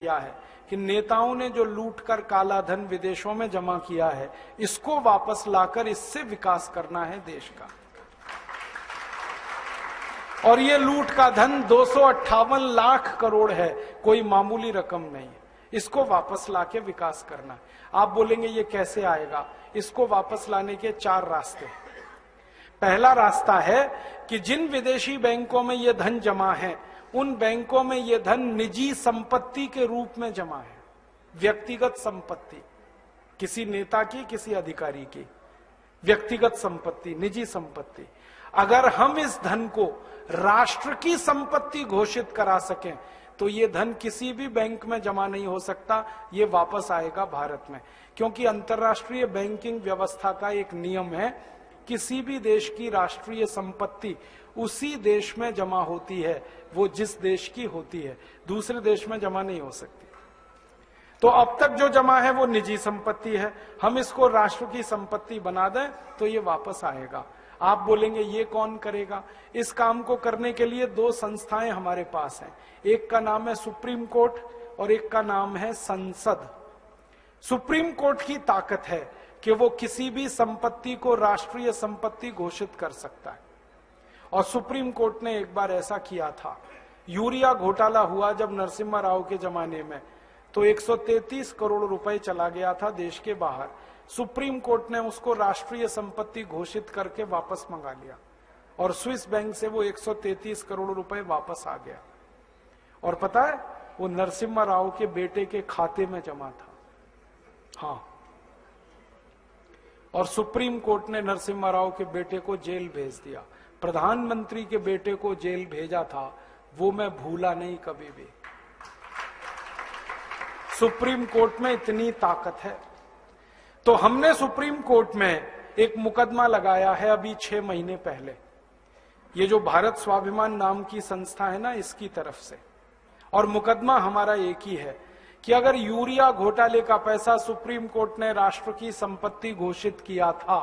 किया है कि नेताओं ने जो लूट कर काला धन विदेशों में जमा किया है, इसको वापस लाकर इससे विकास करना है देश का। और ये लूट का धन 258 लाख करोड़ है, कोई मामूली रकम नहीं है। इसको वापस लाके विकास करना है। आप बोलेंगे ये कैसे आएगा? इसको वापस लाने के 4 रास्ते हैं। पहला रास्ता है कि जिन विदेशी बैंकों में ये धन जमा है, उन बैंकों में ये धन निजी संपत्ति के रूप में जमा है। व्यक्तिगत संपत्ति, किसी नेता की, किसी अधिकारी की व्यक्तिगत संपत्ति, निजी संपत्ति। अगर हम इस धन को राष्ट्र की संपत्ति घोषित करा सकें तो ये धन किसी भी बैंक में जमा नहीं हो सकता, ये वापस आएगा भारत में। क्योंकि अंतर्राष्ट्रीय बैंकिंग व्यवस्था का एक नियम है, किसी भी देश की राष्ट्रीय संपत्ति उसी देश में जमा होती है, वो जिस देश की होती है, दूसरे देश में जमा नहीं हो सकती। तो अब तक जो जमा है वो निजी संपत्ति है, हम इसको राष्ट्र की संपत्ति बना दें तो ये वापस आएगा। आप बोलेंगे ये कौन करेगा? इस काम को करने के लिए 2 संस्थाएं हमारे पास हैं। एक का नाम है सुप्रीम कोर्ट और एक का नाम है संसद। सुप्रीम कोर्ट की ताकत है कि वो किसी भी संपत्ति को राष्ट्रीय संपत्ति घोषित कर सकता है। और सुप्रीम कोर्ट ने एक बार ऐसा किया था। यूरिया घोटाला हुआ जब नरसिम्हा राव के जमाने में, तो 133 करोड़ रुपए चला गया था देश के बाहर। सुप्रीम कोर्ट ने उसको राष्ट्रीय संपत्ति घोषित करके वापस मंगा लिया और स्विस बैंक से वो 133 करोड़ रुपए वापस आ गया। और पता है, वो नरसिम्हा राव के बेटे के खाते में जमा था। हाँ, और सुप्रीम कोर्ट ने नरसिम्हा राव के बेटे को जेल भेज दिया। प्रधानमंत्री के बेटे को जेल भेजा था, वो मैं भूला नहीं कभी भी। सुप्रीम कोर्ट में इतनी ताकत है। तो हमने सुप्रीम कोर्ट में एक मुकदमा लगाया है अभी 6 महीने पहले, ये जो भारत स्वाभिमान नाम की संस्था है ना, इसकी तरफ से। और मुकदमा हमारा एक ही है कि अगर यूरिया घोटाले का पैसा सुप्रीम कोर्ट ने राष्ट्र की संपत्ति घोषित किया था,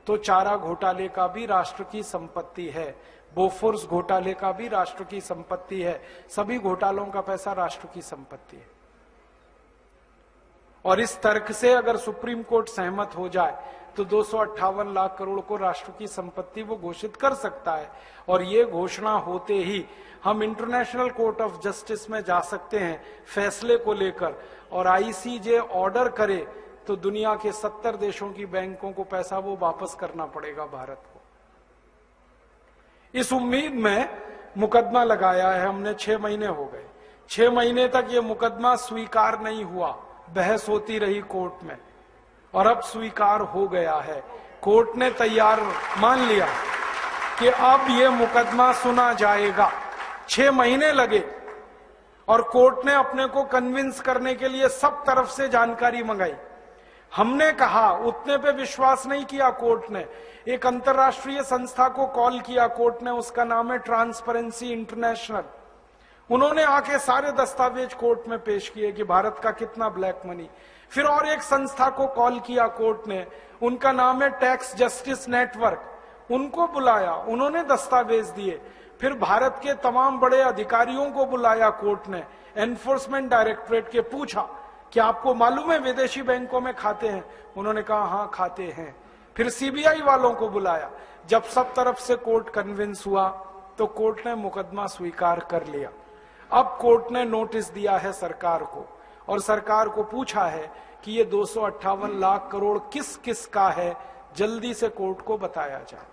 तो चारा घोटाले का भी राष्ट्र की संपत्ति है, बोफोर्स घोटाले का भी राष्ट्र की संपत्ति है, सभी घोटालों का पैसा राष्ट्र की संपत्ति है। और इस तर्क से अगर सुप्रीम कोर्ट सहमत हो जाए तो 258 लाख करोड़ को राष्ट्र की संपत्ति वो घोषित कर सकता है। और ये घोषणा होते ही हम इंटरनेशनल कोर्ट ऑफ जस्टिस में जा सकते हैं फैसले को लेकर, और आईसीजे ऑर्डर करे तो दुनिया के 70 देशों की बैंकों को पैसा वो वापस करना पड़ेगा भारत को। इस उम्मीद में मुकदमा लगाया है हमने। 6 महीने हो गए। 6 महीने तक ये मुकदमा स्वीकार नहीं हुआ, बहस होती रही कोर्ट में, और अब स्वीकार हो गया है। कोर्ट ने तैयार मान लिया कि अब ये मुकदमा सुना जाएगा। 6 महीने लगे और कोर्ट ने अपने को कन्विंस करने के लिए सब तरफ से जानकारी मंगाई। हमने कहा, उतने पे विश्वास नहीं किया कोर्ट ने। एक अंतर्राष्ट्रीय संस्था को कॉल किया कोर्ट ने, उसका नाम है ट्रांसपेरेंसी इंटरनेशनल। उन्होंने आके सारे दस्तावेज कोर्ट में पेश किए कि भारत का कितना ब्लैक मनी। फिर और एक संस्था को कॉल किया कोर्ट ने, उनका नाम है टैक्स जस्टिस नेटवर्क। उनको बुलाया, उन्होंने दस्तावेज दिए। फिर भारत के तमाम बड़े अधिकारियों को बुलाया कोर्ट ने, एनफोर्समेंट डायरेक्टरेट के, पूछा कि आपको मालूम है विदेशी बैंकों में खाते हैं? उन्होंने कहा हाँ खाते हैं। फिर सीबीआई वालों को बुलाया। जब सब तरफ से कोर्ट कन्विंस हुआ तो कोर्ट ने मुकदमा स्वीकार कर लिया। अब कोर्ट ने नोटिस दिया है सरकार को, और सरकार को पूछा है कि ये 258 लाख करोड़ किस किस का है, जल्दी से कोर्ट को बताया जाए।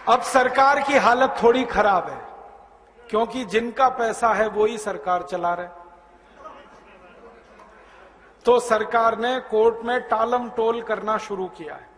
अब सरकार की हालत थोड़ी खराब है, क्योंकि जिनका पैसा है वो ही सरकार चला रहे। तो सरकार ने कोर्ट में टालम टोल करना शुरू किया है।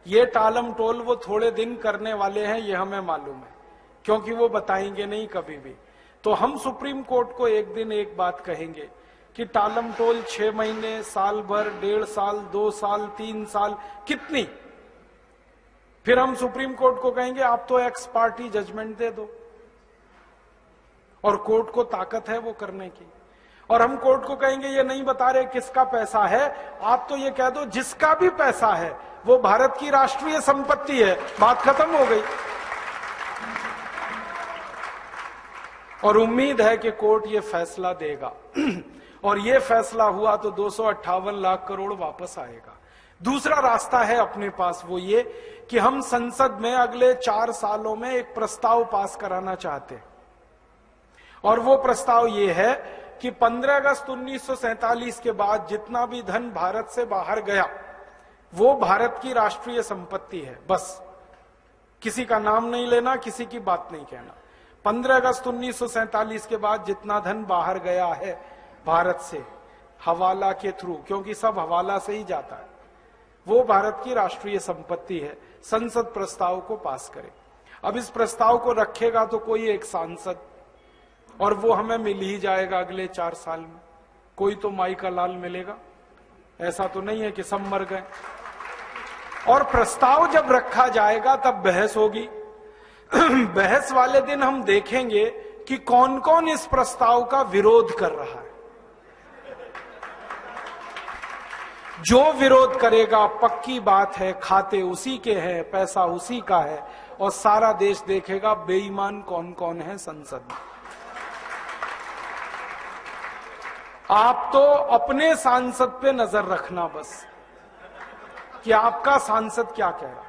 ये टालम टोल वो थोड़े दिन करने वाले हैं, ये हमें मालूम है, क्योंकि वो बताएंगे नहीं कभी भी। तो हम सुप्रीम कोर्ट को एक दिन एक बात कहेंगे कि टालम टोल 6 महीने, साल भर, 1.5 साल, 2 साल, 3 साल, कितनी? फिर हम सुप्रीम कोर्ट को कहेंगे आप तो एक्स पार्टी जजमेंट दे दो, और कोर्ट को ताकत है वो करने की। और हम कोर्ट को कहेंगे ये नहीं बता रहे किसका पैसा है, आप तो ये कह दो जिसका भी पैसा है वो भारत की राष्ट्रीय संपत्ति है, बात खत्म हो गई। और उम्मीद है कि कोर्ट ये फैसला देगा और ये फैसला हुआ तो 258 लाख करोड़ वापस आएगा। दूसरा रास्ता है अपने पास, वो ये कि हम संसद में अगले 4 सालों में एक प्रस्ताव पास कराना चाहते हैं, और वो प्रस्ताव ये है कि 15 अगस्त 1947 के बाद जितना भी धन भारत से बाहर गया वो भारत की राष्ट्रीय संपत्ति है। बस किसी का नाम नहीं लेना, किसी की बात नहीं कहना। 15 अगस्त 1947 के बाद जितना धन बाहर गया है भारत से हवाला के थ्रू, क्योंकि सब हवाला से ही जाता है, वो भारत की राष्ट्रीय संपत्ति है। संसद प्रस्ताव को पास करे। अब इस प्रस्ताव को रखेगा तो कोई एक सांसद, और वो हमें मिल ही जाएगा अगले 4 साल में। कोई तो माई का लाल मिलेगा, ऐसा तो नहीं है कि सब मर गए। और प्रस्ताव जब रखा जाएगा तब बहस होगी। बहस वाले दिन हम देखेंगे कि कौन कौन इस प्रस्ताव का विरोध कर रहा है। जो विरोध करेगा, पक्की बात है, खाते उसी के हैं, पैसा उसी का है, और सारा देश देखेगा बेईमान कौन कौन है संसद में। आप तो अपने सांसद पे नजर रखना बस, कि आपका सांसद क्या कह रहा है।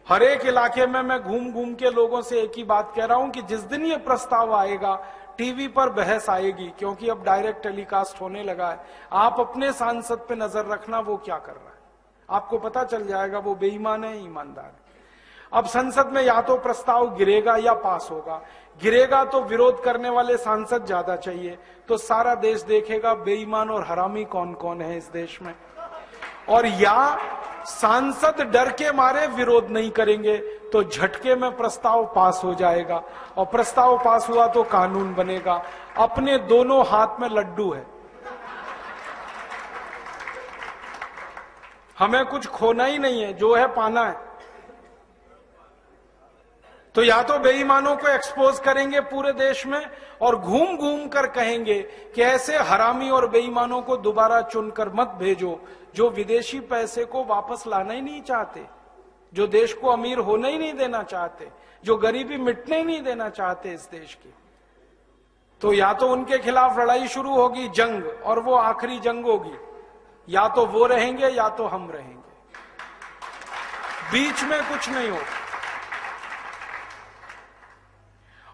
हर एक इलाके में मैं घूम घूम के लोगों से एक ही बात कह रहा हूं कि जिस दिन ये प्रस्ताव आएगा टीवी पर बहस आएगी, क्योंकि अब डायरेक्ट टेलीकास्ट होने लगा है। आप अपने सांसद पे नजर रखना वो क्या कर रहा है, आपको पता चल जाएगा वो बेईमान है ईमानदार है। अब संसद में या तो प्रस्ताव गिरेगा या पास होगा। गिरेगा तो विरोध करने वाले सांसद ज्यादा चाहिए, तो सारा देश देखेगा बेईमान और हरामी कौन कौन है इस देश में। और या सांसद डर के मारे विरोध नहीं करेंगे तो झटके में प्रस्ताव पास हो जाएगा, और प्रस्ताव पास हुआ तो कानून बनेगा। अपने दोनों हाथ में लड्डू है, हमें कुछ खोना ही नहीं है, जो है पाना है। तो या तो बेईमानों को एक्सपोज करेंगे पूरे देश में, और घूम घूम कर कहेंगे कि ऐसे हरामी और बेईमानों को दोबारा चुनकर मत भेजो, जो विदेशी पैसे को वापस लाना ही नहीं चाहते, जो देश को अमीर होने ही नहीं देना चाहते, जो गरीबी मिटने ही नहीं देना चाहते इस देश की। तो या तो उनके खिलाफ लड़ाई शुरू होगी, जंग, और वो आखिरी जंग होगी। या तो वो रहेंगे या तो हम रहेंगे, बीच में कुछ नहीं होगा।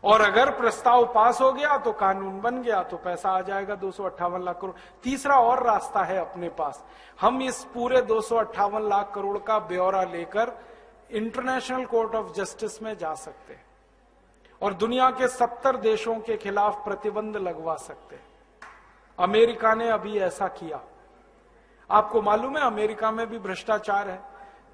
और अगर प्रस्ताव पास हो गया तो कानून बन गया, तो पैसा आ जाएगा 258 लाख करोड़। तीसरा और रास्ता है अपने पास, हम इस पूरे 258 लाख करोड़ का ब्यौरा लेकर इंटरनेशनल कोर्ट ऑफ जस्टिस में जा सकते हैं और दुनिया के 70 देशों के खिलाफ प्रतिबंध लगवा सकते हैं। अमेरिका ने अभी ऐसा किया। आपको मालूम है अमेरिका में भी भ्रष्टाचार है,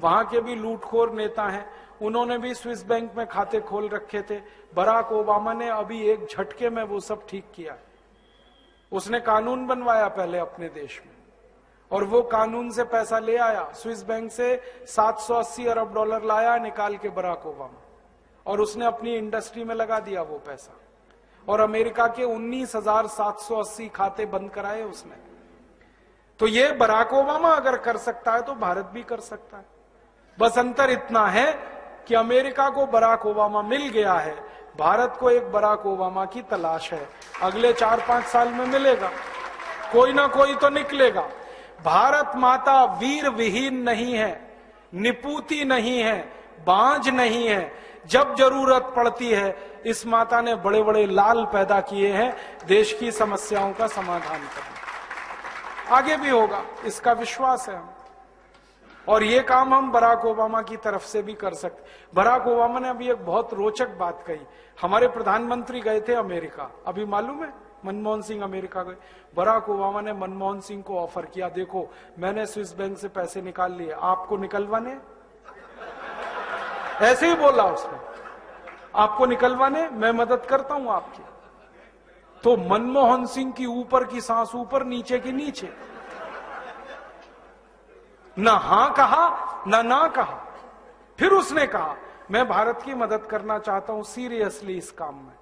वहां के भी लूटखोर नेता हैं, उन्होंने भी स्विस बैंक में खाते खोल रखे थे। बराक ओबामा ने अभी एक झटके में वो सब ठीक किया। उसने कानून बनवाया पहले अपने देश में, और वो कानून से पैसा ले आया। स्विस बैंक से 780 अरब डॉलर लाया निकाल के बराक ओबामा, और उसने अपनी इंडस्ट्री में लगा दिया वो पैसा। और अमेरिका के 19,780 खाते बंद कराए उसने। तो ये बराक ओबामा अगर कर सकता है तो भारत भी कर सकता है। बस अंतर इतना है कि अमेरिका को बराक ओबामा मिल गया है, भारत को एक बराक ओबामा की तलाश है। अगले 4-5 साल में मिलेगा, कोई ना कोई तो निकलेगा। भारत माता वीर विहीन नहीं है, निपूती नहीं है, बांझ नहीं है। जब जरूरत पड़ती है इस माता ने बड़े बड़े लाल पैदा किए हैं देश की समस्याओं का समाधान करने। आगे भी होगा, इसका विश्वास है हम। और ये काम हम बराक ओबामा की तरफ से भी कर सकते। बराक ओबामा ने अभी एक बहुत रोचक बात कही। हमारे प्रधानमंत्री गए थे अमेरिका, अभी मालूम है मनमोहन सिंह अमेरिका गए। बराक ओबामा ने मनमोहन सिंह को ऑफर किया, देखो मैंने स्विस बैंक से पैसे निकाल लिए, आपको निकलवाने? ऐसे ही बोला उसने, आपको निकलवाने, मैं मदद करता हूं आपकी। तो मनमोहन सिंह की ऊपर की सांस ऊपर, नीचे की नीचे, ना हां कहा ना कहा। फिर उसने कहा मैं भारत की मदद करना चाहता हूं सीरियसली इस काम में,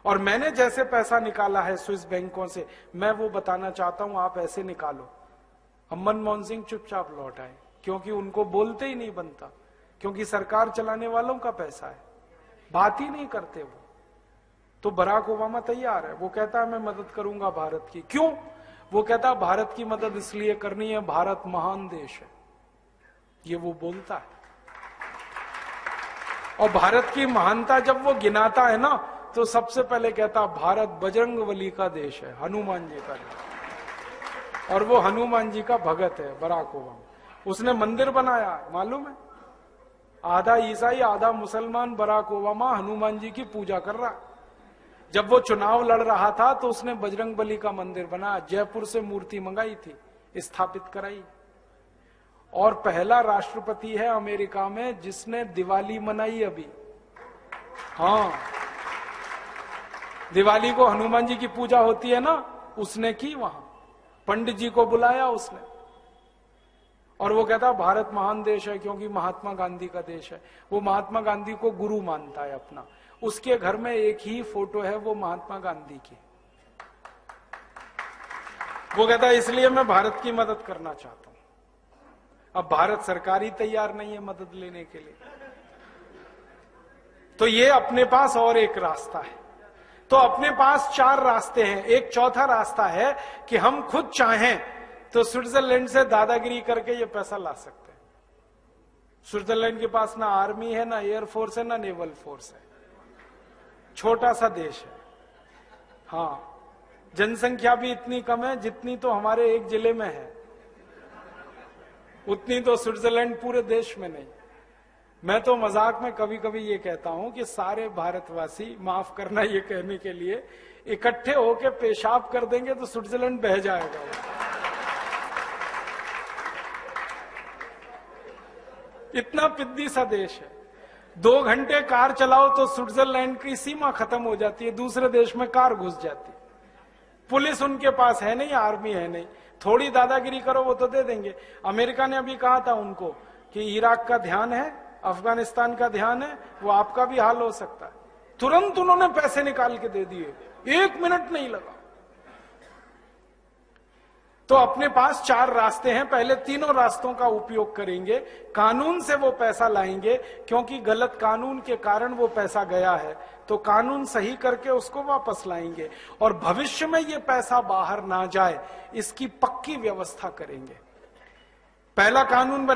और मैंने जैसे पैसा निकाला है स्विस बैंकों से मैं वो बताना चाहता हूं, आप ऐसे निकालो। अब मनमोहन सिंह चुपचाप लौट आए, क्योंकि उनको बोलते ही नहीं बनता, क्योंकि सरकार चलाने वालों का पैसा है, बात ही नहीं करते वो। तो बराक ओबामा तैयार है, वो कहता है मैं मदद करूंगा भारत की। क्यों? वो कहता है भारत की मदद इसलिए करनी है, भारत महान देश है, ये वो बोलता है। और भारत की महानता जब वो गिनाता है ना, तो सबसे पहले कहता भारत बजरंगबली का देश है, हनुमान जी का देश। और वो हनुमान जी का भगत है बराक ओबामा। उसने मंदिर बनाया, मालूम है? आधा ईसाई आधा मुसलमान बराक ओबामा हनुमान जी की पूजा कर रहा है। जब वो चुनाव लड़ रहा था तो उसने बजरंगबली का मंदिर बनाया, जयपुर से मूर्ति मंगाई थी, स्थापित कराई। और पहला राष्ट्रपति है अमेरिका में जिसने दिवाली मनाई अभी। हाँ, दिवाली को हनुमान जी की पूजा होती है ना, उसने की वहां, पंडित जी को बुलाया उसने। और वो कहता भारत महान देश है क्योंकि महात्मा गांधी का देश है। वो महात्मा गांधी को गुरु मानता है अपना। उसके घर में एक ही फोटो है, वो महात्मा गांधी की। वो कहता है इसलिए मैं भारत की मदद करना चाहता हूं। अब भारत सरकार ही तैयार नहीं है मदद लेने के लिए। तो ये अपने पास और एक रास्ता है। तो अपने पास 4 रास्ते हैं। एक चौथा रास्ता है कि हम खुद चाहें तो स्विट्जरलैंड से दादागिरी करके ये पैसा ला सकते हैं। स्विट्जरलैंड के पास ना आर्मी है, ना एयरफोर्स है, ना नेवल फोर्स है, छोटा सा देश है। हाँ, जनसंख्या भी इतनी कम है जितनी तो हमारे एक जिले में है, उतनी तो स्विट्जरलैंड पूरे देश में नहीं। मैं तो मजाक में कभी कभी ये कहता हूं कि सारे भारतवासी, माफ करना ये कहने के लिए, इकट्ठे होकर पेशाब कर देंगे तो स्विट्जरलैंड बह जाएगा। इतना पिद्दी सा देश है। 2 घंटे कार चलाओ तो स्विट्जरलैंड की सीमा खत्म हो जाती है, दूसरे देश में कार घुस जाती है। पुलिस उनके पास है नहीं, आर्मी है नहीं, थोड़ी दादागिरी करो वो तो दे देंगे। अमेरिका ने अभी कहा था उनको कि इराक का ध्यान है, अफगानिस्तान का ध्यान है, वो आपका भी हाल हो सकता है। तुरंत उन्होंने पैसे निकाल के दे दिए, 1 मिनट नहीं लगा। तो अपने पास 4 रास्ते हैं। पहले तीनों रास्तों का उपयोग करेंगे। कानून से वो पैसा लाएंगे, क्योंकि गलत कानून के कारण वो पैसा गया है, तो कानून सही करके उसको वापस लाएंगे। और भविष्य में ये पैसा बाहर ना जाए, इसकी पक्की व्यवस्था करेंगे। पहला कानून बना